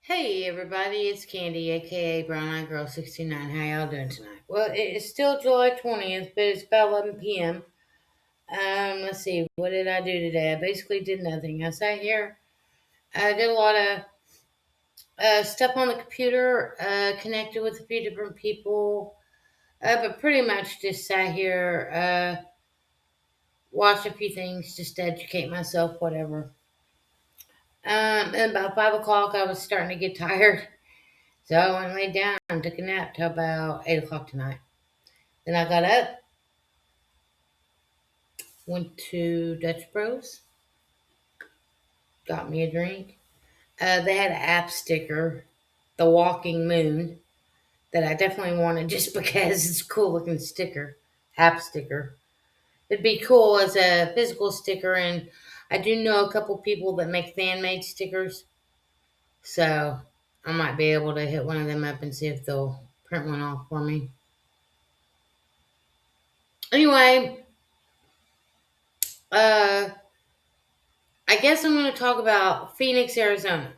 Hey everybody, it's Candy, aka Brown Eyed Girl 69. How y'all doing tonight? Well, it is still July 20th, but it's about 11 p.m. Let's see, what did I do today? I basically did nothing. I sat here, I did a lot of stuff on the computer, connected with a few different people, but pretty much just sat here, watched a few things, just to educate myself, whatever. And about 5 o'clock, I was starting to get tired. So I went and laid down and took a nap till about 8 o'clock tonight. Then I got up, went to Dutch Bros, got me a drink. They had an app sticker, the Walking Moon, that I definitely wanted just because it's a cool looking sticker, app sticker. It'd be cool as a physical sticker, and I do know a couple people that make fan made stickers, so I might be able to hit one of them up and see if they'll print one off for me. Anyway, uh, I guess I'm going to talk about Phoenix, Arizona.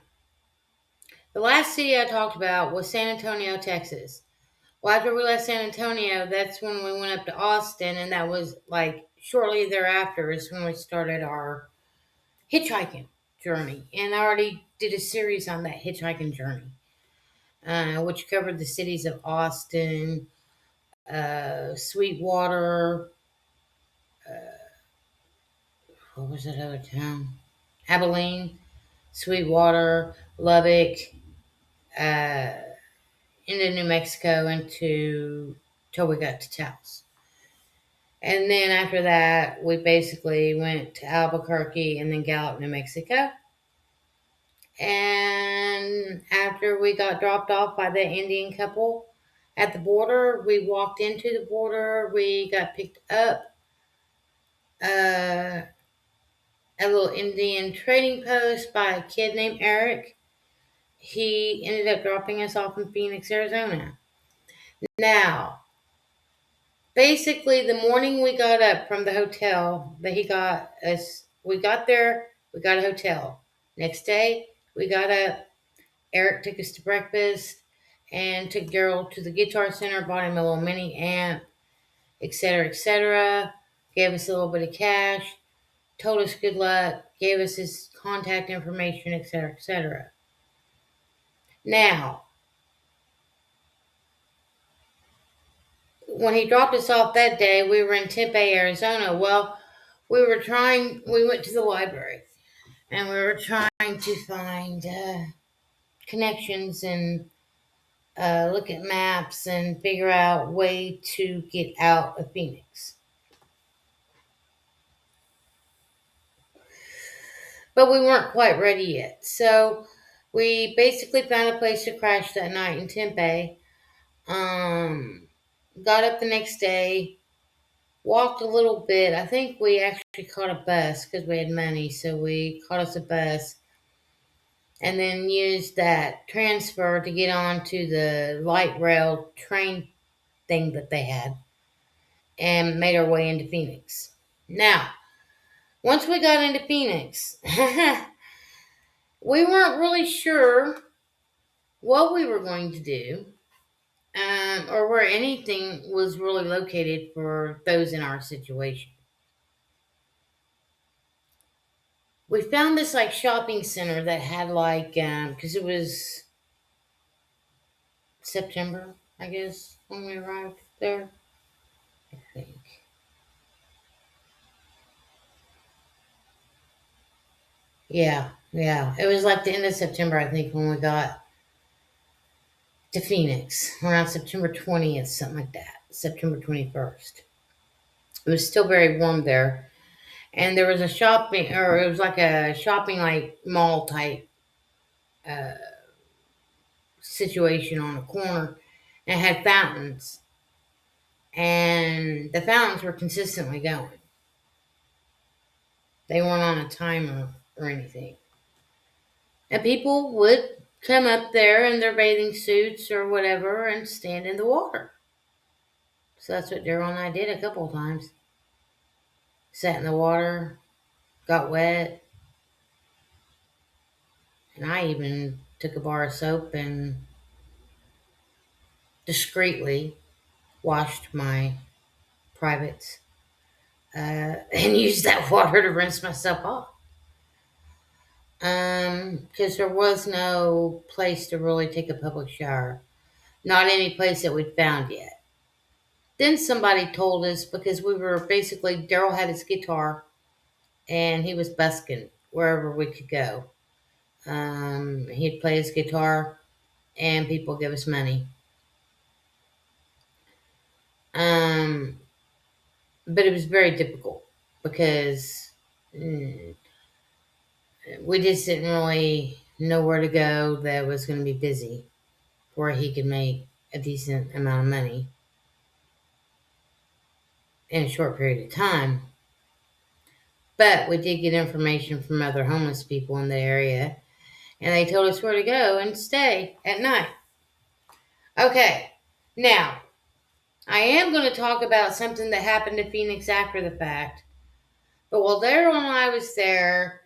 The last city I talked about was San Antonio, Texas. Well, after we left San Antonio, that's when we went up to Austin, and that was like shortly thereafter is when we started our hitchhiking journey. And I already did a series on that hitchhiking journey, which covered the cities of Austin, Sweetwater, what was that other town? Abilene, Sweetwater, Lubbock, uh, into New Mexico, into till we got to Taos. And then after that, we basically went to Albuquerque and then Gallup, New Mexico. And after we got dropped off by the Indian couple at the border, we walked into the border. We got picked up uh, a little Indian trading post by a kid named Eric. He ended up dropping us off in Phoenix, Arizona. Now, basically, the morning we got up from the hotel that he got us, we got there, we got a hotel. Next day, we got up. Eric took us to breakfast and took Daryl to the guitar center, bought him a little mini amp, etc., etc. Gave us a little bit of cash, told us good luck, gave us his contact information, etc., etc. Now, when he dropped us off that day, we were in Tempe, Arizona. Well, we went to the library and we were trying to find connections and look at maps and figure out way to get out of Phoenix. But we weren't quite ready yet. So we basically found a place to crash that night in Tempe. Um, got up the next day, walked a little bit. I think we actually caught a bus because we had money. So we caught us a bus and then used that transfer to get on to the light rail train thing that they had and made our way into Phoenix. Now, once we got into Phoenix, we weren't really sure what we were going to do, or where anything was really located for those in our situation. We found this like shopping center that had like, because it was September, I guess, when we arrived there. I think. Yeah, yeah. It was like the end of September, I think, when we got to Phoenix, around September 20th, something like that. September 21st. It was still very warm there. And there was a shopping, or it was like a shopping, like mall type uh, situation on a corner. And it had fountains. And the fountains were consistently going. They weren't on a timer or anything. And people would come up there in their bathing suits or whatever and stand in the water. So that's what Daryl and I did a couple of times. Sat in the water, got wet, and I even took a bar of soap and discreetly washed my privates and used that water to rinse myself off. Because there was no place to really take a public shower. Not any place that we'd found yet. Then somebody told us, because we were basically, Daryl had his guitar and he was busking wherever we could go. He'd play his guitar and people give us money. Um, but it was very difficult because we just didn't really know where to go that was going to be busy where he could make a decent amount of money in a short period of time. But we did get information from other homeless people in the area, and they told us where to go and stay at night. Okay, now I am going to talk about something that happened to Phoenix after the fact. But while Daryl and I was there,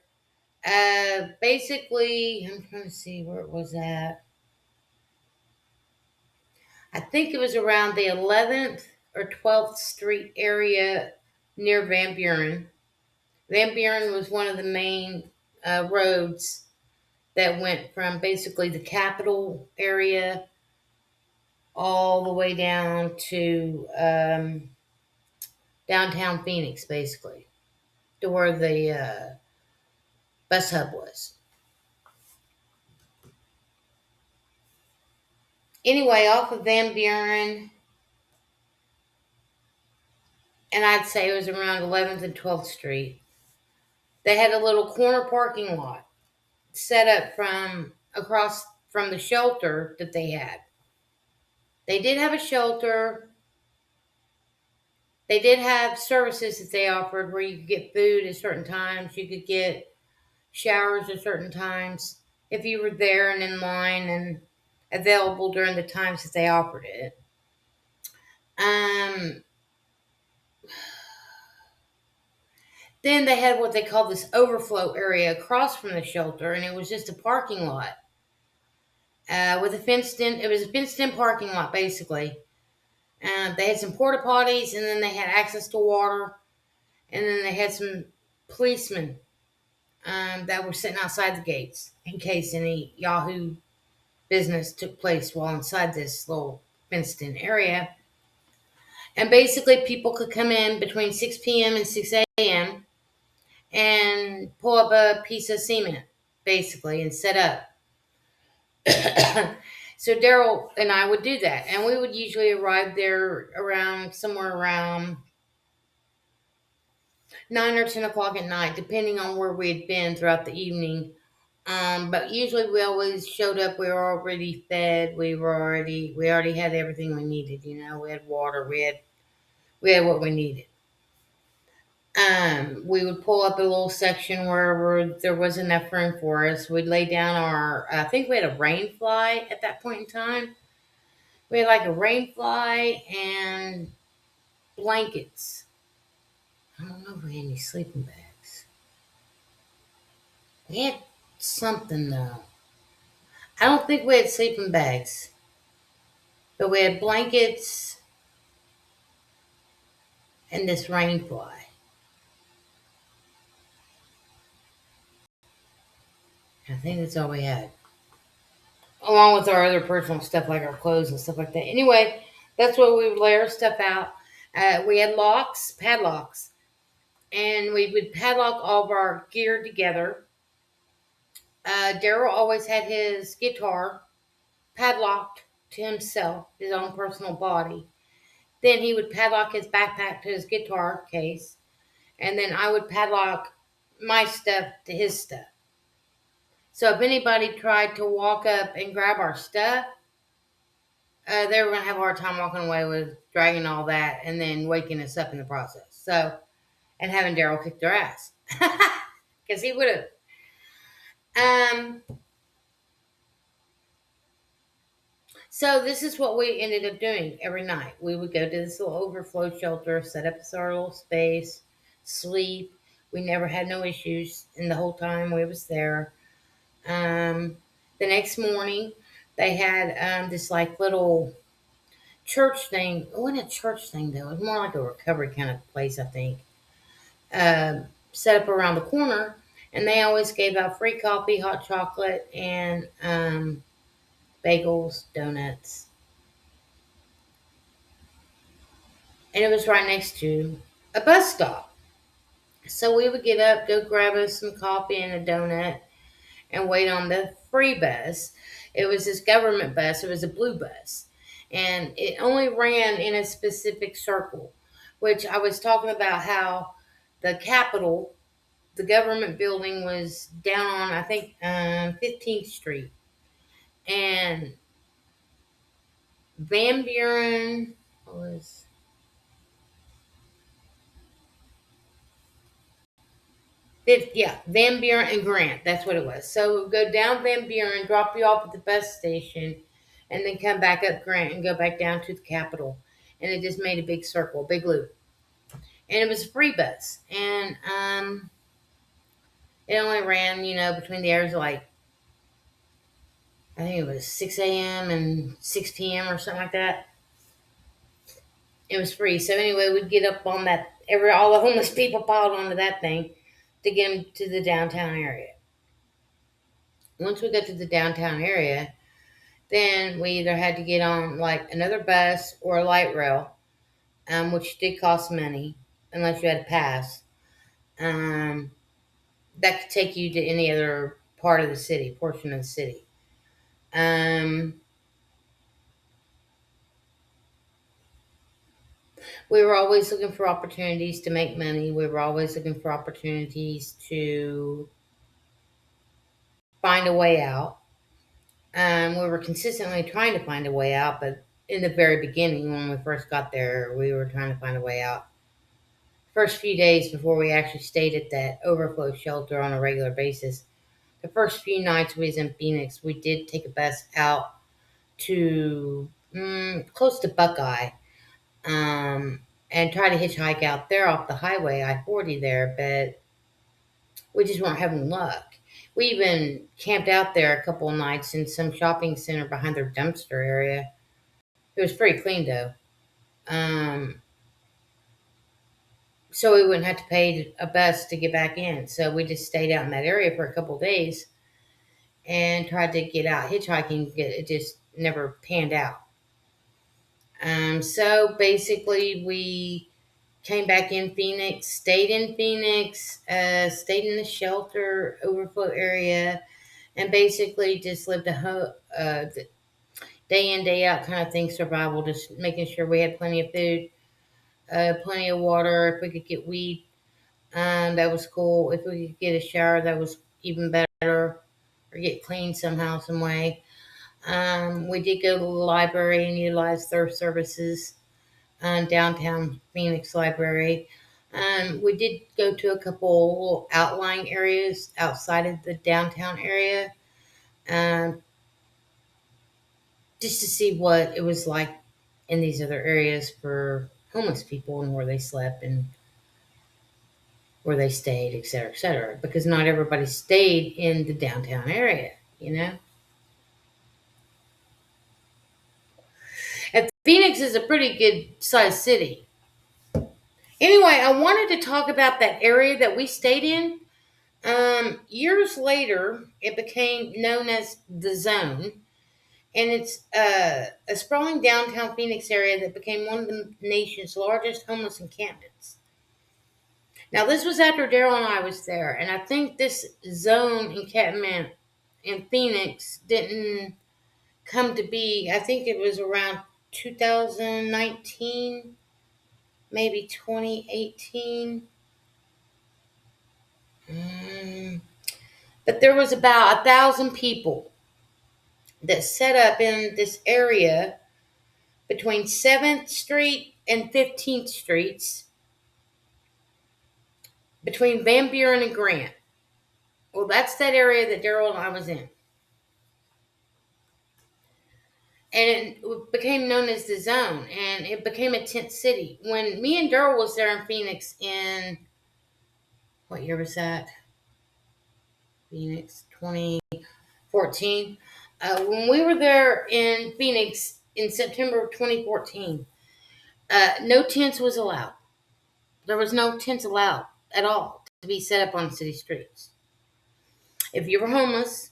basically, I'm trying to see where it was at. I think it was around the 11th or 12th Street area near Van Buren. Van Buren was one of the main roads that went from basically the capital area all the way down to downtown Phoenix, basically, to where the bus hub was. Anyway, off of Van Buren, and I'd say it was around 11th and 12th Street, they had a little corner parking lot set up from across from the shelter that they had. They did have a shelter. They did have services that they offered where you could get food at certain times. You could get showers at certain times if you were there and in line and available during the times that they offered it. Then they had what they called this overflow area across from the shelter, and it was just a parking lot with a fenced in. It was a fenced in parking lot basically. They had some porta potties, and then they had access to water, and then they had some policemen that were sitting outside the gates in case any Yahoo business took place while inside this little fenced in area. And basically, people could come in between 6 p.m. and 6 a.m. and pull up a piece of cement, basically, and set up. So Daryl and I would do that, and we would usually arrive there around somewhere around 9 or 10 o'clock at night, depending on where we had been throughout the evening. But usually we always showed up. We were already fed. We already had everything we needed. You know, we had water. We had what we needed. We would pull up a little section wherever there was enough room for us. We'd lay down I think we had a rain fly at that point in time. We had like a rain fly and blankets. I don't know if we had any sleeping bags. We had something though. I don't think we had sleeping bags, but we had blankets and this rain fly. I think that's all we had. Along with our other personal stuff like our clothes and stuff like that. Anyway, that's where we would lay our stuff out. We had padlocks, and we would padlock all of our gear together. Daryl always had his guitar padlocked to himself, his own personal body. Then he would padlock his backpack to his guitar case, and then I would padlock my stuff to his stuff. So if anybody tried to walk up and grab our stuff, they were going to have a hard time walking away with dragging all that and then waking us up in the process. So, and having Daryl kick their ass. Because he would have. So this is what we ended up doing every night. We would go to this little overflow shelter, set up our little space, sleep. We never had no issues in the whole time we was there. Then The next morning, they had this like little church thing. It wasn't a church thing though. It was more like a recovery kind of place, I think. Set up around the corner, and they always gave out free coffee, hot chocolate, and bagels, donuts. And it was right next to a bus stop. So we would get up, go grab us some coffee and a donut, and wait on the free bus. It was this government bus, it was a blue bus. And it only ran in a specific circle, which I was talking about how the Capitol, the government building, was down on, I think, 15th Street. And Van Buren was yeah, Van Buren and Grant. That's what it was. So we'd go down Van Buren, drop you off at the bus station, and then come back up Grant and go back down to the Capitol. And it just made a big circle, a big loop. And it was a free bus. And it only ran, between the hours of like, I think it was 6 a.m. and 6 p.m. or something like that. It was free. So anyway, we'd get up on that. All the homeless people piled onto that thing to get them to the downtown area. Once we got to the downtown area, then we either had to get on like another bus or a light rail, which did cost money unless you had a pass. Um, that could take you to any other part of the city, portion of the city. Um, we were always looking for opportunities to make money. We were always looking for opportunities to find a way out. We were consistently trying to find a way out, but in the very beginning, when we first got there, we were trying to find a way out. First few days before we actually stayed at that overflow shelter on a regular basis, the first few nights we was in Phoenix, we did take a bus out to close to Buckeye, and try to hitchhike out there off the highway I-40 there, but we just weren't having luck. We even camped out there a couple of nights in some shopping center behind their dumpster area. It was pretty clean though. Um, so we wouldn't have to pay a bus to get back in. So we just stayed out in that area for a couple of days and tried to get out hitchhiking. It just never panned out. So basically, we came back in Phoenix, stayed in Phoenix, stayed in the shelter overflow area, and basically just lived day in, day out kind of thing, survival, just making sure we had plenty of food, plenty of water. If we could get weed, that was cool. If we could get a shower, that was even better, or get clean somehow, some way. We did go to the library and utilize their services, downtown Phoenix Library. We did go to a couple little outlying areas outside of the downtown area, um, just to see what it was like in these other areas for homeless people and where they slept and where they stayed, et cetera, et cetera. Because not everybody stayed in the downtown area, you know. And Phoenix is a pretty good sized city. Anyway, I wanted to talk about that area that we stayed in. Years later, it became known as the Zone, and it's a sprawling downtown Phoenix area that became one of the nation's largest homeless encampments. Now, this was after Daryl and I was there, and I think this zone encampment in Phoenix didn't come to be. I think it was around 2019, maybe 2018. Mm, but there was about 1,000 people that set up in this area between 7th Street and 15th Streets, between Van Buren and Grant. Well, that's that area that Daryl and I was in. And it became known as the Zone, and it became a tent city. When me and Daryl was there in Phoenix in, what year was that? Phoenix, 2013. 14. When we were there in Phoenix in September of 2014, no tents was allowed. There was no tents allowed at all to be set up on city streets. If you were homeless,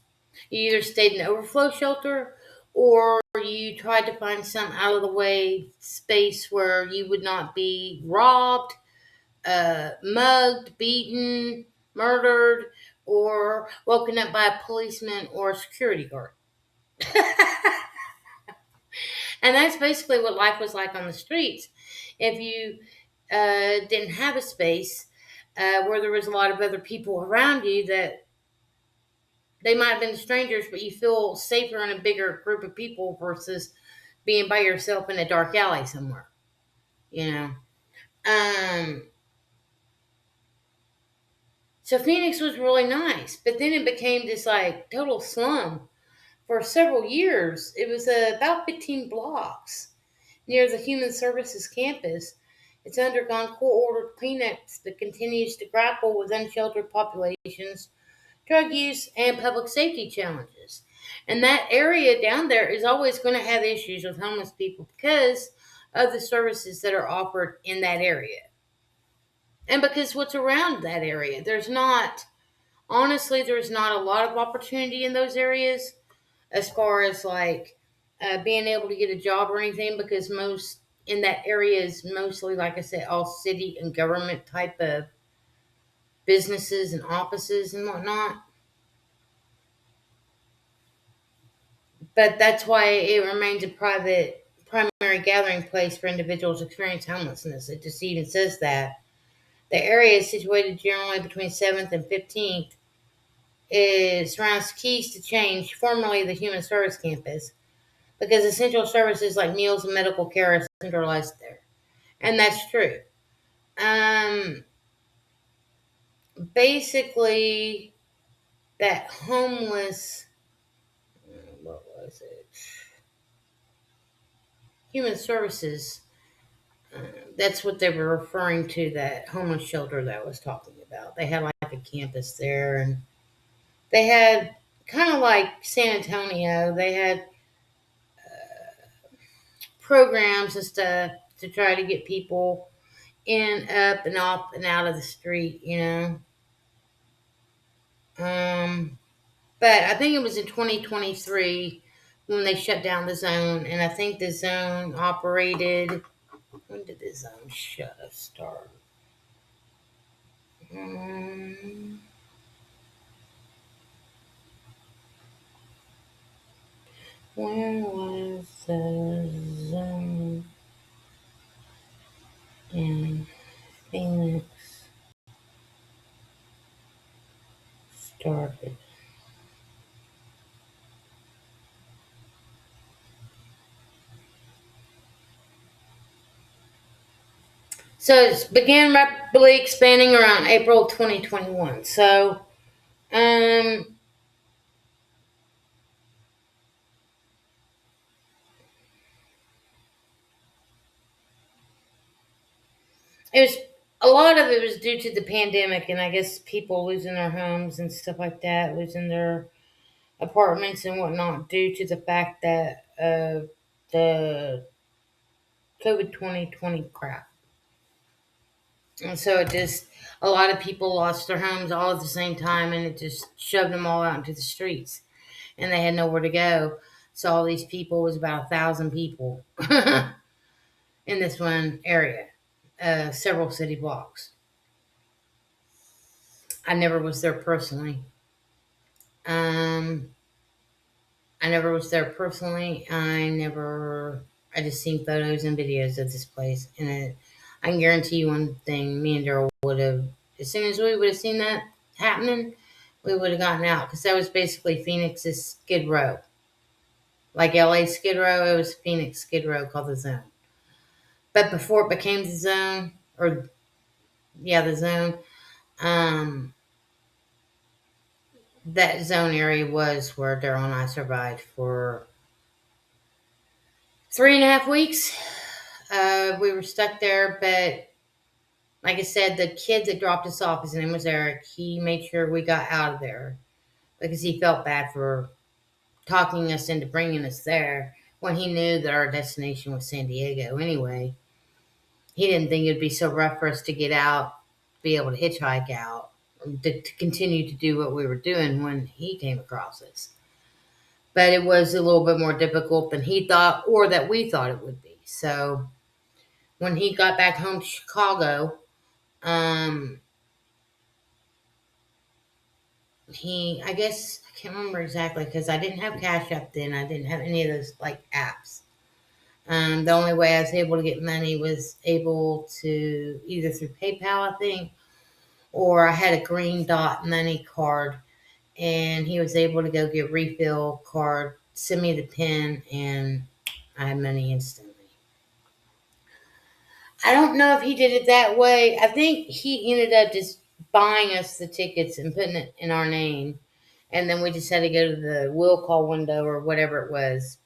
you either stayed in an overflow shelter or you tried to find some out of the way space where you would not be robbed, mugged, beaten, murdered, or woken up by a policeman or a security guard. And that's basically what life was like on the streets. If you didn't have a space where there was a lot of other people around you that they might have been strangers, but you feel safer in a bigger group of people versus being by yourself in a dark alley somewhere, you know. Um, so Phoenix was really nice, but then it became this like total slum for several years. It was about 15 blocks near the Human Services campus. It's undergone court-ordered cleanups that continues to grapple with unsheltered populations, drug use, and public safety challenges. And that area down there is always going to have issues with homeless people because of the services that are offered in that area. And because what's around that area, there's not a lot of opportunity in those areas as far as like being able to get a job or anything because most in that area is mostly, like I said, all city and government type of businesses and offices and whatnot. But that's why it remains a private primary gathering place for individuals experiencing homelessness. It just even says that. The area is situated generally between 7th and 15th. It surrounds Keys to Change, formerly the Human Service Campus, because essential services like meals and medical care are centralized there. And that's true. Um, Basically, that homeless, what was it? Human Services, uh, that's what they were referring to, that homeless shelter that I was talking about. They had like a campus there, and they had kind of like San Antonio, they had programs and stuff to try to get people in, up, and off and out of the street, you know. Um, but I think it was in 2023 when they shut down the zone, and I think the zone operated. When did the zone start? Um, when was the zone in Phoenix started? So it began rapidly expanding around April 2021. So um, it was a lot of it was due to the pandemic, and I guess people losing their homes and stuff like that, losing their apartments and whatnot due to the fact that the COVID 2020 crap. And so it just, a lot of people lost their homes all at the same time, and it just shoved them all out into the streets, and they had nowhere to go. So all these people was about 1,000 people in this one area, several city blocks. I never was there personally. Um, I never was there personally. I just seen photos and videos of this place. And I can guarantee you one thing, me and Daryl would have, as soon as we would have seen that happening, we would have gotten out. Because that was basically Phoenix's Skid Row. Like LA Skid Row, it was Phoenix Skid Row called the Zone. But before it became the Zone, or yeah, the Zone, um, that zone area was where Daryl and I survived for 3.5 weeks. We were stuck there, but like I said, the kid that dropped us off, his name was Eric. He made sure we got out of there because he felt bad for talking us into bringing us there when he knew that our destination was San Diego anyway. He didn't think it'd be so rough for us to get out, be able to hitchhike out, to continue to do what we were doing when he came across us. But it was a little bit more difficult than he thought or that we thought it would be. So when he got back home to Chicago, um, I guess, I can't remember exactly because I didn't have Cash App then. I didn't have any of those like apps. The only way I was able to get money was able to either through PayPal, I think, or I had a Green Dot money card, and he was able to go get refill card, send me the pin, and I had money instantly. I don't know if he did it that way. I think he ended up just buying us the tickets and putting it in our name, and then we just had to go to the will call window or whatever it was,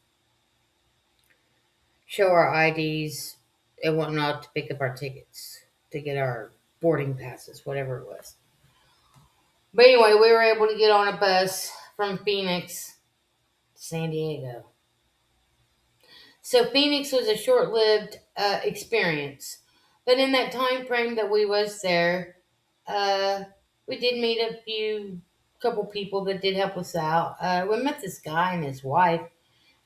show our IDs and whatnot to pick up our tickets to get our boarding passes, whatever it was. But anyway, we were able to get on a bus from Phoenix to San Diego. So Phoenix was a short-lived experience, but in that time frame that we was there, uh, we did meet couple people that did help us out. We met this guy and his wife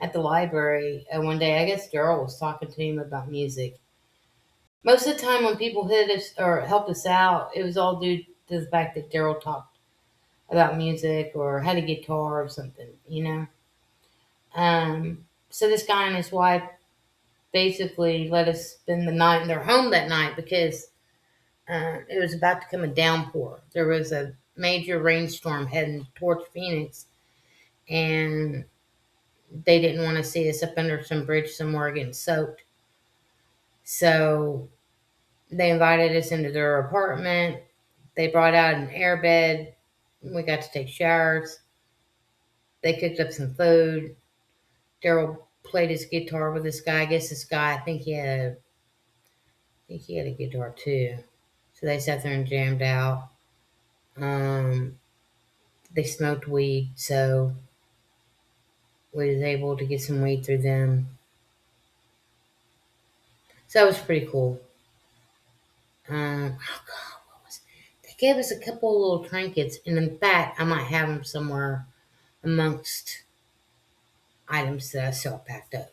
at the library one day. I guess Daryl was talking to him about music. Most of the time, when people hit us or helped us out, it was all due to the fact that Daryl talked about music or had a guitar or something. So this guy and his wife basically let us spend the night in their home that night because it was about to come a downpour. There was a major rainstorm heading towards Phoenix, and they didn't want to see us up under some bridge somewhere getting soaked. So they invited us into their apartment. They brought out an airbed. We got to take showers. They cooked up some food. Daryl played his guitar with this guy. I guess this guy, I think he had a guitar too. So they sat there and jammed out. Um, they smoked weed, so we was able to get some weed through them. So that was pretty cool. Oh God, what was? They gave us a couple of little trinkets, and in fact, I might have them somewhere amongst items that I saw packed up.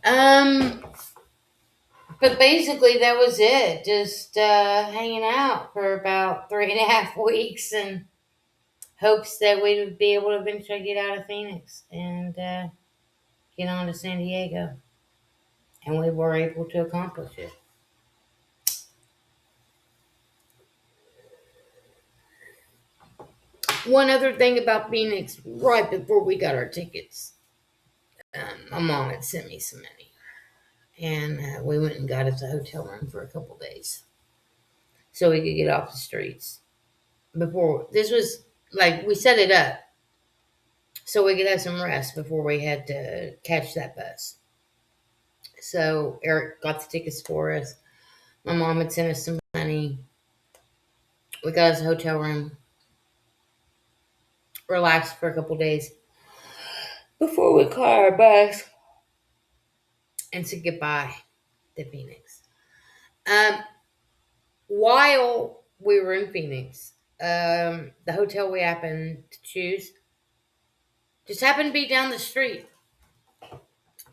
Um, but basically, that was it. Just hanging out for about 3.5 weeks, and hopes that we would be able to eventually get out of Phoenix and get on to San Diego. And we were able to accomplish it. One other thing about Phoenix, right before we got our tickets, my mom had sent me some money, and we went and got us a hotel room for a couple days so we could get off the streets. Before this was like we set it up so we could have some rest before we had to catch that bus. So Eric got the tickets for us. My mom had sent us some money. We got us a hotel room, relaxed for a couple days before we caught our bus and said goodbye to Phoenix. Um, while we were in Phoenix, the hotel we happened to choose just happened to be down the street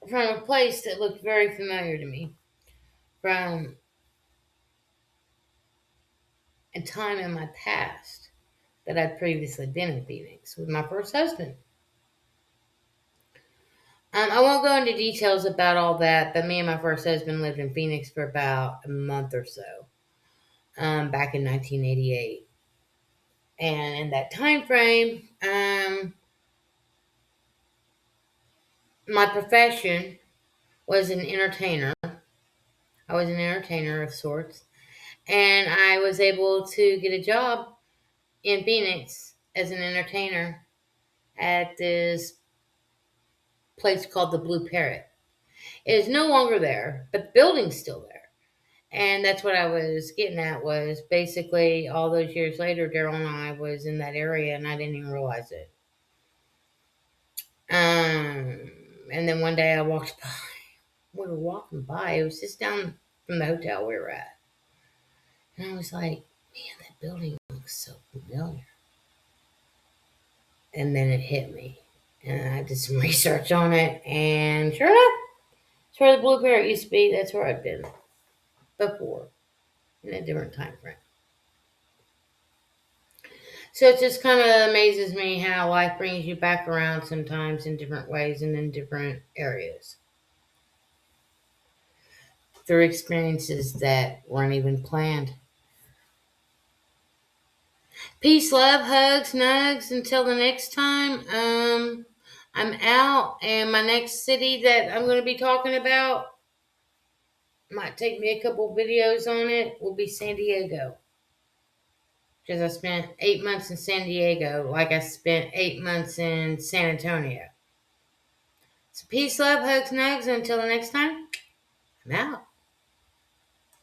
from a place that looked very familiar to me from a time in my past that I'd previously been in Phoenix with my first husband. I won't go into details about all that, but me and my first husband lived in Phoenix for about a month or so, back in 1988. And in that time frame, my profession was an entertainer. I was an entertainer of sorts, and I was able to get a job in Phoenix as an entertainer at this place called the Blue Parrot. It is no longer there, but the building's still there. And that's what I was getting at, was basically all those years later, Daryl and I was in that area and I didn't even realize it. And then one day I walked by. We were walking by. It was just down from the hotel we were at. And I was like, man, that building looks so familiar. And then it hit me. And I did some research on it. And sure enough, it's where the Blue Parrot used to be. That's where I've been before in a different time frame. So it just kind of amazes me how life brings you back around sometimes in different ways and in different areas through experiences that weren't even planned. Peace, love, hugs, nugs. Until the next time, I'm out, and my next city that I'm going to be talking about, might take me a couple videos on it, will be San Diego. Because I spent 8 months in San Diego, like I spent 8 months in San Antonio. So peace, love, hugs, nugs. Until the next time, I'm out.